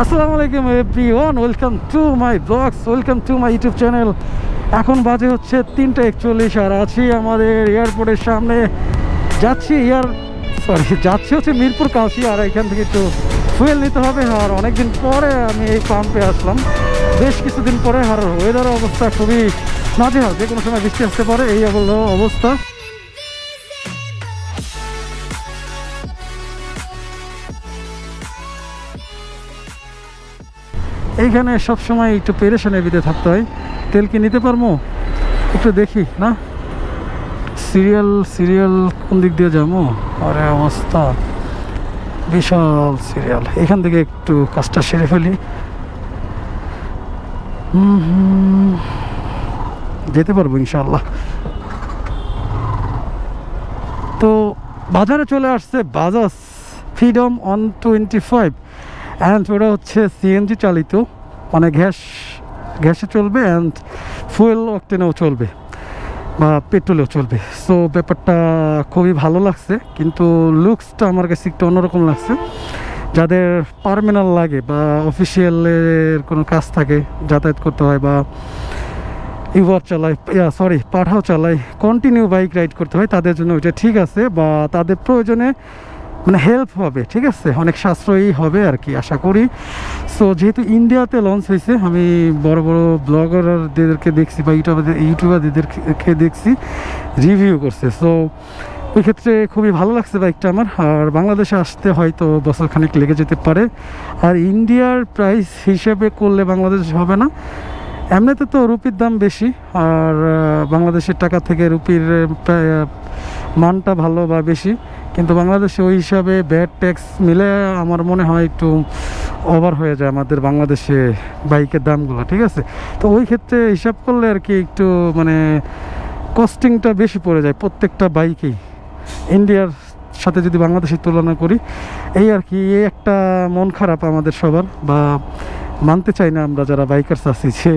আসসালামু আলাইকুম everyone, welcome to my blogs, welcome to my YouTube channel. এখন বাজে হচ্ছে 3:41 আর আছি আমাদের এয়ারপোর্টের সামনে। যাচ্ছি হচ্ছে মিরপুর কাশি। আর এখান থেকে একটু ফুয়েল নিতে হবে। আর অনেকদিন পরে আমি এই পাম্পে আসলাম, বেশ কিছুদিন পরে। আর ওয়েদারের অবস্থা খুবই নাজেহাল, যে কোনো সময় বৃষ্টি আসতে পারে, এই অবস্থা। এইখানে সবসময় একটু পেরেশানের ভিতরে থাকতে হয়। তেল কি নিতে পারবো একটু দেখি না, সিরিয়াল কোন দিক দিয়ে যাবো? আরে অবস্থা বিশাল সিরিয়াল। এখান থেকে একটু কাজটা সেরে ফেলি। যেতে পারবো ইনশাল্লাহ। তো বাজারে চলে আসছে বাজাজ ফ্রিডম 125 অ্যান্ড ওটা হচ্ছে সিএনজি চালিত, মানে গ্যাসে চলবে অ্যান্ড ফুয়েল অকটেনেও চলবে বা পেট্রোলেও চলবে। সো ব্যাপারটা খুবই ভালো লাগছে, কিন্তু লুকসটা আমার কাছে একটু অন্যরকম লাগছে। যাদের টার্মিনাল লাগে বা অফিসিয়ালের কোনো কাজ থাকে, যাতায়াত করতে হয়, বা ইউবার চালায়, পাঠাও চালায়, কন্টিনিউ বাইক রাইড করতে হয়, তাদের জন্য ওইটা ঠিক আছে, বা তাদের প্রয়োজনে মানে হেল্প হবে, ঠিক আছে, অনেক সাশ্রয়ী হবে আর কি আশা করি। সো যেহেতু ইন্ডিয়াতে লঞ্চ হয়েছে, আমি বড় বড় ব্লগারদেরকে দেখছি বা ইউটিউবারদেরকে দেখছি রিভিউ করছে। সো ওই ক্ষেত্রে খুবই ভালো লাগছে বাইকটা আমার। আর বাংলাদেশে আসতে হয়তো বছরখানেক লেগে যেতে পারে। আর ইন্ডিয়ার প্রাইস হিসেবে করলে বাংলাদেশ হবে না। এমনিতে তো রুপির দাম বেশি, আর বাংলাদেশের টাকা থেকে রুপির মানটা ভালো বা বেশি, কিন্তু বাংলাদেশে ওই হিসাবে ব্যাড ট্যাক্স মিলে আমার মনে হয় একটু ওভার হয়ে যায় আমাদের বাংলাদেশে বাইকের দামগুলো, ঠিক আছে। তো ওই ক্ষেত্রে হিসাব করলে আর কি একটু মানে কস্টিংটা বেশি পড়ে যায় প্রত্যেকটা বাইকেই ইন্ডিয়ার সাথে যদি বাংলাদেশের তুলনা করি। এই আর কি, এই একটা মন খারাপ আমাদের সবার, বা মানতে চাই না আমরা যারা বাইকার্স আছি যে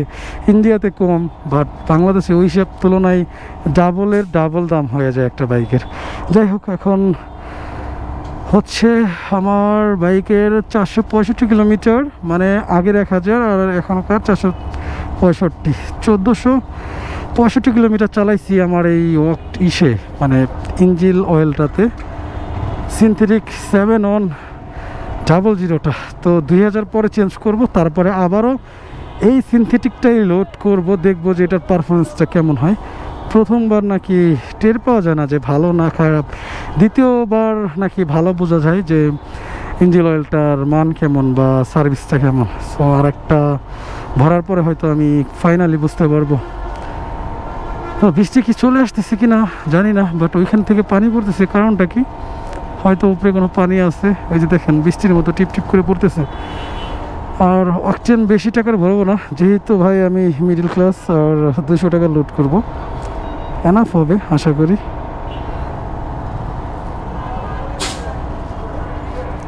ইন্ডিয়াতে কম, বাট বাংলাদেশে ওই সব তুলনায় ডাবল দাম হয়ে যায় একটা বাইকের। যাই হোক, এখন হচ্ছে আমার বাইকের 465 কিলোমিটার, মানে আগের 1000 আর এখনকার 465, 1465 কিলোমিটার চালাইছি আমার এই মানে ইঞ্জিন অয়েলটাতে, সিনথেটিক 710টা। তো 2000 পরে চেঞ্জ করব, তারপরে আবারও এই সিনথেটিকটাই লোড করব, দেখব যে এটার পারফরমেন্সটা কেমন হয়। প্রথমবার নাকি টের পাওয়া যায় না যে ভালো না খারাপ, দ্বিতীয়বার নাকি ভালো বোঝা যায় যে ইঞ্জিন অয়েলটার মান কেমন বা সার্ভিসটা কেমন। সো আর একটা ভরার পরে হয়তো আমি ফাইনালি বুঝতে পারবো। তো বৃষ্টি কি চলে আসতেছে কি না জানি না, বাট ওইখান থেকে পানি পড়তেছে, কারণটা কি? হয়তো উপরে কোনো পানি আছে, ওই যে দেখেন বৃষ্টির মতো টিপ টিপ করে পড়তেছে। আর অকটেন বেশি টাকার ভরবো না, যেহেতু ভাই আমি মিডল ক্লাস, আর 200 টাকা লোড করব, এনাফ হবে আশা করি।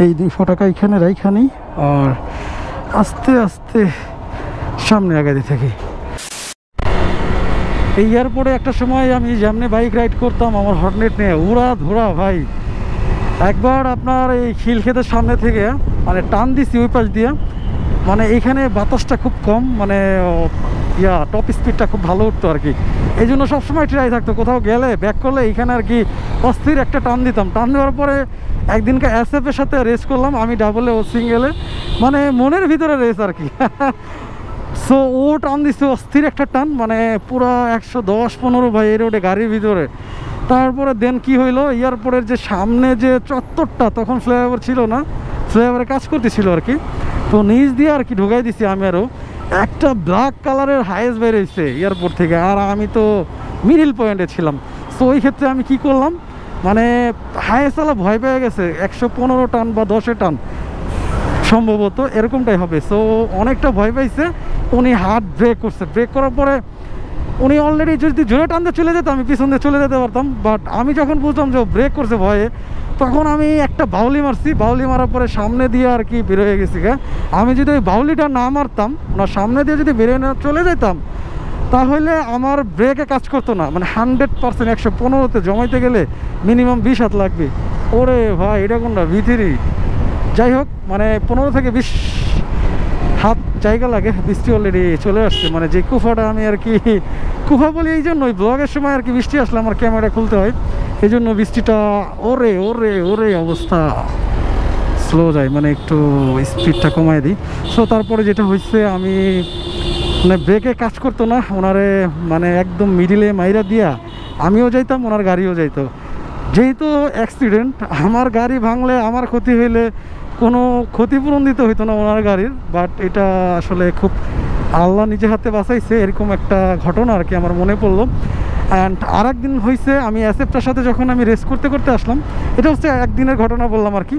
এই 200 টাকা এখানে রাইখানি, আর আস্তে আস্তে সামনে আগাতে থাকি। এই এয়ারপোর্টে একটা সময় আমি যেমনি বাইক রাইড করতাম, আমার হর্নেট নিয়ে উড়া ধুরা ভাই। একবার আপনার এই খিলক্ষেতের সামনে থেকে মানে টান দিছি ওই পাশ দিয়ে, মানে এইখানে বাতাসটা খুব কম, মানে টপ স্পিডটা খুব ভালো উঠতো আর কি। এই জন্য সবসময় ট্রাই থাকতো কোথাও গেলে ব্যাক করলে এইখানে আর কি অস্থির একটা টান দিতাম। টান দেওয়ার পরে একদিনকে এসএফের সাথে রেস করলাম, আমি ডাবলে ও সিঙ্গেলে, মানে মনের ভিতরে রেস আর কি। সো ও টান দিচ্ছে অস্থির একটা টান, মানে পুরা 110-15 ভাই এই রোডে গাড়ির ভিতরে। তারপরে দেন কি হইলো, এয়ারপোর্টের যে সামনে যে চত্বরটা, তখন ফ্লাইওভার ছিল না, ফ্লাইওভারে কাজ করতেছিল আর কি, তো নিচ দিয়ে আর কি ঢুকাই দিছি আমি। আরও একটা ব্ল্যাক কালারের হাইস বেরিয়েছে এয়ারপোর্ট থেকে, আর আমি তো মিডিল পয়েন্টে ছিলাম। সো ওই ক্ষেত্রে আমি কি করলাম, মানে হাইসওয়ালা ভয় পেয়ে গেছে, 115 টান বা 10 টান সম্ভবত এরকমটাই হবে। সো অনেকটা ভয় পাইছে, উনি হার্ড ব্রেক করছে। ব্রেক করার পরে উনি অলরেডি যদি জোরে টানতে চলে যেত, আমি পিছন দিয়ে চলে যেতে পারতাম। বাট আমি যখন বুঝলাম যে ব্রেক করছে ভয়ে, তখন আমি একটা বাউলি মারছি। বাউলি মারার পরে সামনে দিয়ে আর কি বেরোয় গেছি গা। আমি যদি ওই বাউলিটা না মারতাম, না সামনে দিয়ে যদি বেরিয়ে না চলে যেতাম, তাহলে আমার ব্রেকে কাজ করতো না। মানে 100% 115-তে জমাইতে গেলে মিনিমাম 20 হাত লাগবে। ওরে ভাই, এটা কোনটা V3? যাই হোক, মানে 15 থেকে 20 হাত জায়গা লাগে। বৃষ্টি অলরেডি চলে আসছে, মানে যে কুফাটা আমি আর কি কুফা বলি এই জন্য, ওই ব্লগের সময় আর কি বৃষ্টি আসলে আমার ক্যামেরা খুলতে হয়, এই জন্য বৃষ্টিটা ওরে ওরে ওরে অবস্থা স্লো যায়, মানে একটু স্পিডটা কমায় দিই। সো তারপরে যেটা হয়েছে, আমি মানে ব্রেকে কাজ করতো না ওনারে, মানে একদম মিডিলে মাইরা দিয়া আমিও যাইতাম, ওনার গাড়িও যাইতো। যেহেতু অ্যাক্সিডেন্ট, আমার গাড়ি ভাঙলে আমার ক্ষতি হইলে কোনো ক্ষতিপূরণ দিতে হইতো না ওনার গাড়ির, বাট এটা আসলে খুব আল্লাহ নিজে হাতে বাঁচাইছে, এরকম একটা ঘটনা আর কি আমার মনে পড়লো। অ্যান্ড আর একদিন হয়েছে, আমি অ্যাসেপ্টার সাথে যখন আমি রেস করতে করতে আসলাম, এটা হচ্ছে একদিনের ঘটনা বললাম আর কি।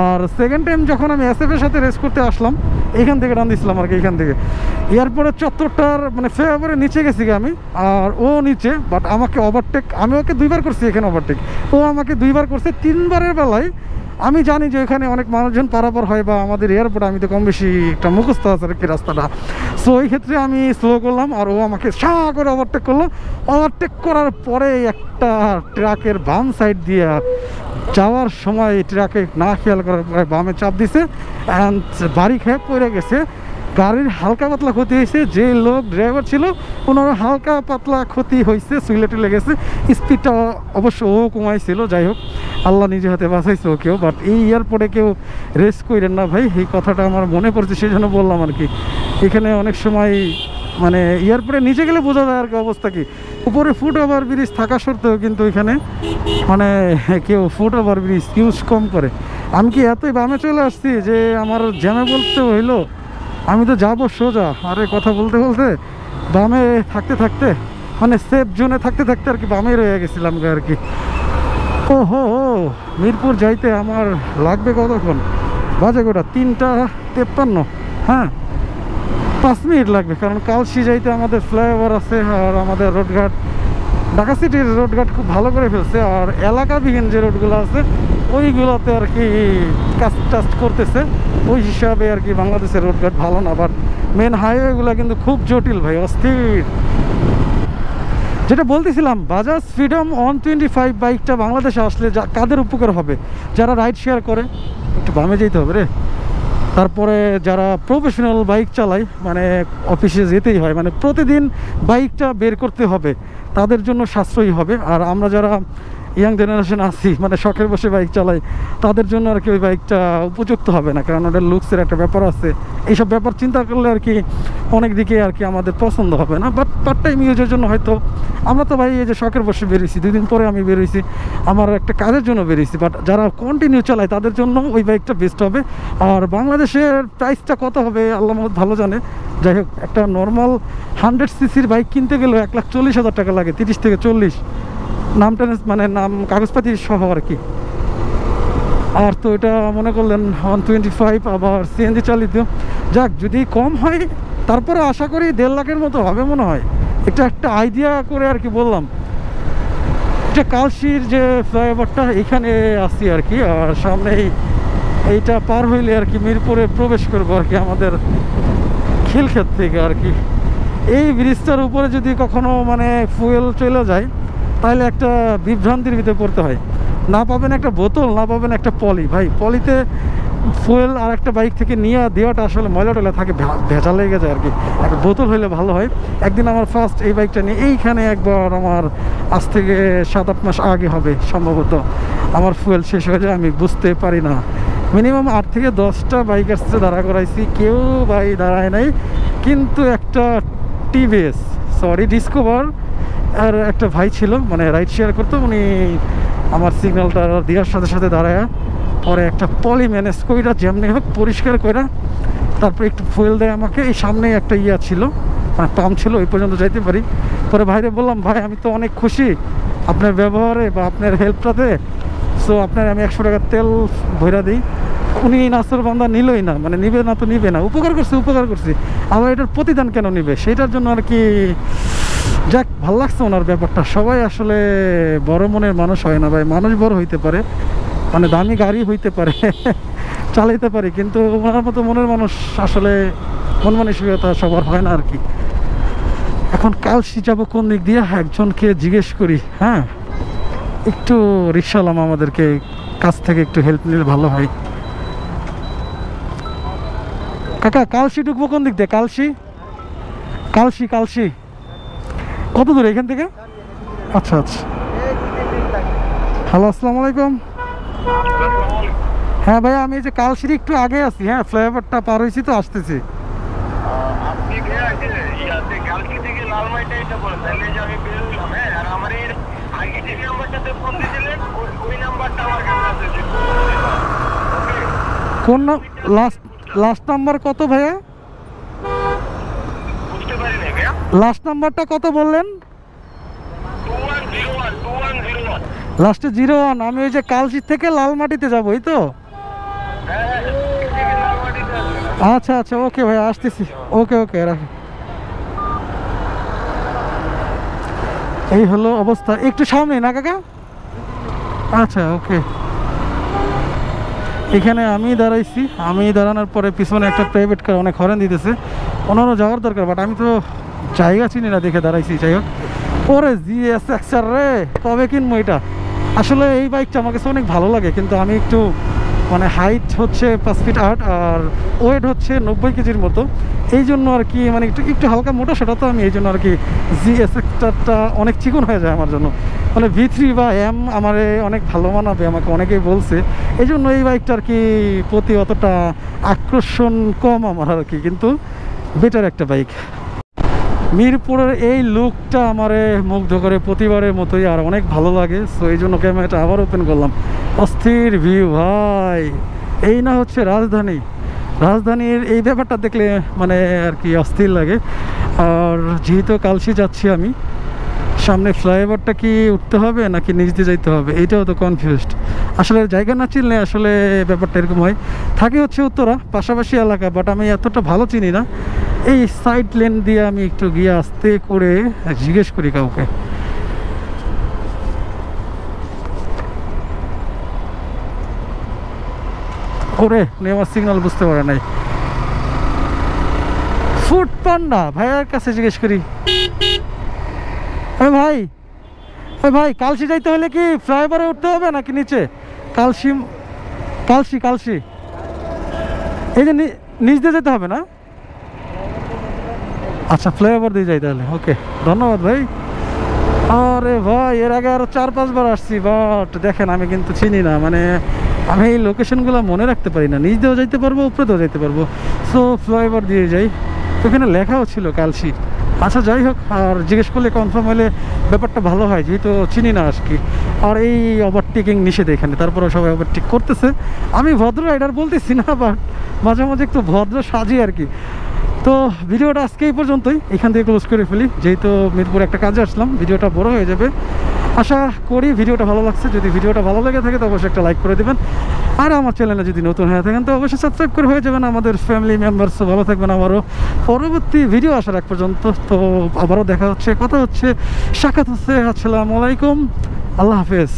আর সেকেন্ড টাইম যখন আমি অ্যাসেপের সাথে রেস করতে আসলাম, এইখান থেকে টান দিয়েছিলাম আর কি, এইখান থেকে এয়ারপোর্টের চত্বরটার মানে ফ্লাইওভারের নিচে গেছি আমি, আর ও নিচে, বাট আমাকে ওভারটেক, আমি ওকে 2বার করছি এখানে ওভারটেক, ও আমাকে 2বার করছে। 3বারের বেলায় আমি জানি যে এখানে অনেক মানুষজন পারাপার হয়, বা আমাদের এয়ারপোর্ট আমি তো কম বেশি একটা মুখস্থ আছে আর কি রাস্তাটা। সো ওই ক্ষেত্রে আমি স্লো করলাম, আর ও আমাকে সা করে ওভারটেক করলো। ওভারটেক করার পরে একটা ট্রাকের বাম সাইড দিয়ে যাওয়ার সময় ট্রাকে না খেয়াল করার পরে বামে চাপ দিছে, অ্যান্ড বাড়ি খেয়ে পড়ে গেছে। গাড়ির হালকা পাতলা ক্ষতি হয়েছে, যে লোক ড্রাইভার ছিল ওনার হালকা পাতলা ক্ষতি হয়েছে, সুইলেটে লেগেছে। স্পিডটা অবশ্য ও কমাইছিল, যাই হোক আল্লাহ নিজে হাতে বাঁচাইছে ওকেও। বাট এই এয়ারপোর্টে কেউ রেস করেন না ভাই, এই কথাটা আমার মনে পড়ছে, সেই জন্য বললাম আর কি। এখানে অনেক সময় মানে এয়ারপোর্টে নিচে গেলে বোঝা যায় আর কি অবস্থা কি। উপরে ফুট ওভার ব্রিজ থাকা সত্ত্বেও কিন্তু এখানে মানে কেউ ফুট ওভার ব্রিজ ইউজ কম করে। আমি কি এতই বামে চলে আসছি যে আমার জ্যামে বলতে হইলো, আমি তো যাবো সোজা। আরে কথা বলতে বলতে বামে থাকতে থাকতে, মানে সেফ জোনে থাকতে থাকতে আর কি বামে রয়ে গেছিলাম আর কি। ও হো মিরপুর যাইতে আমার লাগবে কতক্ষণ, বাজে গোটা 3টা 53। হ্যাঁ 5 মিনিট লাগবে, কারণ কালশি যাইতে আমাদের ফ্লাইওভার আছে, আর আমাদের রোডঘাট, ঢাকা সিটির রোডঘাট খুব ভালো করে ফেলছে। আর এলাকাবিহীন যে রোডগুলো আছে ওইগুলোতে আর কি কাজ টাজ করতেছে, ওই হিসাবে আর কি বাংলাদেশের রোডঘাট ভালো না। বাট মেন হাইওয়েগুলো কিন্তু খুব জটিল ভাই, অস্থির। যেটা বলতেছিলাম, বাজাজ ফ্রিডম 125 বাইকটা বাংলাদেশে আসলে কাদের উপকার হবে? যারা রাইড শেয়ার করে, একটু বামে যেতে হবে রে, তারপরে যারা প্রফেশনাল বাইক চালায়, মানে অফিসে যেতেই হয়, মানে প্রতিদিন বাইকটা বের করতে হবে, তাদের জন্য সাশ্রয়ী হবে। আর আমরা যারা ইয়াং জেনারেশন আছি, মানে শখের বসে বাইক চালাই, তাদের জন্য আর কি ওই বাইকটা উপযুক্ত হবে না, কারণ ওদের লুকসের একটা ব্যাপার আছে। এইসব ব্যাপার চিন্তা করলে আর কি অনেক দিকে আর কি আমাদের পছন্দ হবে না। বাট পার্ট টাইম ইউজের জন্য হয়তো, আমরা তো ভাই এই যে শখের বসে বেরিয়েছি, 2 দিন পরে আমি বেরিয়েছি আমার একটা কাজের জন্য বেরিয়েছি, বাট যারা কন্টিনিউ চালায় তাদের জন্য ওই বাইকটা বেস্ট হবে। আর বাংলাদেশের প্রাইসটা কত হবে আল্লাহ ভালো জানে। যাই হোক, একটা নর্মাল 100 সিসির বাইক কিনতে গেলেও 1,40,000 টাকা লাগে, 30 থেকে 40, নাম টেনেস মানে নাম কাগজপাতি সহ আর কি। আর তো এটা মনে করলেন 125, আবার সিএনজি চালিত। যাক, যদি কম হয় তারপরে আশা করি 1.5 লাখের মতো হবে মনে হয়। একটা আইডিয়া করে আর কি বললাম। এটা কালশির যে ফ্লাইওভারটা, এখানে আসছি আর কি, আর সামনে এইটা পার হইলে আর কি মিরপুরে প্রবেশ করবো আর কি, আমাদের খিলক্ষেত থেকে আর কি। এই ব্রিজটার উপরে যদি কখনো মানে ফুয়েল চলে যায়, তাহলে একটা বিভ্রান্তির ভিতরে পড়তে হয়। না পাবেন একটা বোতল, না পাবেন একটা পলি। ভাই পলিতে ফুয়েল আর একটা বাইক থেকে নিয়ে দেওয়াটা আসলে ময়লা টয়লা থাকে, ভেজা লেগে যায় আর কি। একটা বোতল হইলে ভালো হয়। একদিন আমার ফার্স্ট এই বাইকটা নিয়ে এইখানে একবার, আমার আজ থেকে 7-8 মাস আগে হবে সম্ভবত, আমার ফুয়েল শেষ হয়ে যায়, আমি বুঝতে পারি না। মিনিমাম 8 থেকে 10টা বাইক আসছে, দাঁড়া করাইছি, কেউ ভাই দাঁড়ায় নাই। কিন্তু একটা টিভিএস, সরি ডিসকভার, আর একটা ভাই ছিল, মানে রাইড শেয়ার করতো, উনি আমার সিগন্যালটা দেওয়ার সাথে সাথে দাঁড়ায় পরে একটা পলি ম্যানেজ কইরা যেমনি হোক পরিষ্কার কইরা তারপরে একটু ফুয়েল দেয় আমাকে। এই সামনেই একটা ইয়া ছিল, মানে পাম্প ছিল, ওই পর্যন্ত যাইতে পারি। পরে ভাইরে বললাম, ভাই আমি তো অনেক খুশি আপনার ব্যবহারে বা আপনার হেল্পটাতে, সো আপনার আমি 100 টাকা তেল ভরা দিই। উনি নাসর বান্দা নিলই না, মানে নিবে না তো নিবে না, উপকার করছি, আবার এটার প্রতিদান কেন নিবে, সেটার জন্য আর কি। যাক, ভালো লাগছে ওনার ব্যাপারটা। সবাই আসলে বড় মনের মানুষ হয় না ভাই, মানুষ বড় হইতে পারে, মানে দামি গাড়ি হইতে পারে, চালাইতে পারি, কিন্তু ওনার মতো মনের মানুষ আসলে মন মানসিকতা সবার হয় না আর কি। এখন কালশি যাবো কোন দিক দিয়ে, একজনকে জিজ্ঞেস করি। হ্যাঁ, একটু রিক্সাওয়ালা আমাদেরকে কাছ থেকে একটু হেল্প নিলে ভালো হয়। কাকা কালশি ঢুকবো কোন দিক দিয়ে? কালশি কালশি কালশি কত দূর এখান থেকে? আচ্ছা আচ্ছা। হ্যালো, আসসালামু আলাইকুম। হ্যাঁ ভাইয়া, আমি এই যে কালশির একটু আগে আছি। হ্যাঁ, ফ্লাইওভারটা পার হয়েছি তো, আসতেছি। কোন লাস্ট নাম্বার কত ভাইয়া? লাস্ট নাম্বারটা কত বললেন? লাস্টে 01। আমি ওই যে কালশি থেকে লালমাটিতে যাবো, এই তো? আচ্ছা আচ্ছা, ওকে ভাই, আসতেছি। ওকে ওকে, রাখি। এই হলো অবস্থা। একটু সামনে না কাকা? আচ্ছা, ওকে। এখানে আমি দাঁড়াইছি। আমি দাঁড়ানোর পরে পিছনে একটা প্রাইভেট কার অনেক হরেন দিতেছে। ওনারও যাওয়ার দরকার, বাট আমি তো জায়গা চিনি না দেখে দাঁড়াইছি। যাই হোক, ওরে GSX রে, কবে কিনবো এটা? আসলে এই বাইকটা আমার কাছে অনেক ভালো লাগে, কিন্তু আমি একটু মানে হাইট হচ্ছে 5 ফিট 8 আর ওয়েট হচ্ছে 90 কেজির মতো। এই জন্য আর কি মানে একটু একটু হালকা মোটা, সেটা তো আমি এই জন্য আর কি GSX-টা অনেক চিকন হয়ে যায় আমার জন্য। মানে V3 বা M আমার অনেক ভালো মানাবে, আমাকে অনেকেই বলছে। এই জন্য এই বাইকটা আর কি প্রতি অতটা আকর্ষণ কম আমার আর কি, কিন্তু বেটার একটা বাইক। মিরপুরের এই লুকটা আমারে মুগ্ধ করে প্রতিবারের মতোই, আর অনেক ভালো লাগে। সো এই জন্য ক্যামেরাটা আবার ওপেন করলাম। অস্থির ভিউ ভাই। এই না হচ্ছে রাজধানী। রাজধানীর এই ব্যাপারটা দেখলে মানে আর কি অস্থির লাগে। আর যেহেতু কালশি যাচ্ছি আমি, সামনে ফ্লাইওভারটা কি উঠতে হবে নাকি নিচ দিয়ে যাইতে হবে, এইটাও তো কনফিউজড। আসলে জায়গা না চিনলে আসলে ব্যাপারটা এরকম হয়। থাকি হচ্ছে উত্তরা, পাশাপাশি এলাকা, বাট আমি এতটা ভালো চিনি না। এই সাইড লেন দিয়ে আমি একটু গিয়ে আস্তে করে জিজ্ঞেস করি কাউকে। ওরে, উনি আমার সিগন্যাল বুঝতে পারে নাই। ফুড পান্ডা ভাইয়ার কাছে জিজ্ঞেস করি। ভাই, ভাই, কালশি যাইতে হলে কি ফ্লাইওভারে উঠতে হবে নাকি নিচে? কালশি কালশি কালশি এই যে নিচ দিয়ে যেতে হবে না? আচ্ছা, ফ্লাইওভার দিয়ে যাই তাহলে। ওকে, ধন্যবাদ ভাই। আরে ভাই, এর আগে আরো 4-5 বার আসছি, বাট দেখেন আমি কিন্তু চিনি না। মানে আমি এই লোকেশনগুলো মনে রাখতে পারি না। নিচ দিয়েও যাইতে পারবো, উপরে দিয়েও যাইতে পারবো। সো ফ্লাইওভার দিয়ে যাই। তো এখানে লেখাও ছিল কালশি। আচ্ছা, যাই হোক, আর জিজ্ঞেস করলে কনফার্ম হলে ব্যাপারটা ভালো হয়, যেহেতু চিনি না আর কি। আর এই ওভারটেকিং নিষেধ এখানে, তারপরে সবাই ওভারটেক করতেছে। আমি ভদ্র রাইডার বলতেছি না, বাট মাঝে মাঝে একটু ভদ্র সাজি আর কি। তো ভিডিওটা আজকে এই পর্যন্তই, এখান থেকে ক্লোজ করে ফেলি, যেহেতু মিরপুরে একটা কাজে আসলাম। ভিডিওটা বড় হয়ে যাবে। আশা করি ভিডিওটা ভালো লাগছে। যদি ভিডিওটা ভালো লেগে থাকে তো অবশ্যই একটা লাইক করে দেবেন। আর আমার চ্যানেলে যদি নতুন হয়ে থাকেন তো অবশ্যই সাবস্ক্রাইব করে হয়ে যাবেন আমাদের ফ্যামিলি মেম্বার্স। ভালো থাকবেন। আবারও পরবর্তী ভিডিও আসার এক পর্যন্ত তো আবারও দেখা হচ্ছে, কথা হচ্ছে, সাক্ষাৎ হচ্ছে। আসসালামু আলাইকুম, আল্লাহ হাফেজ।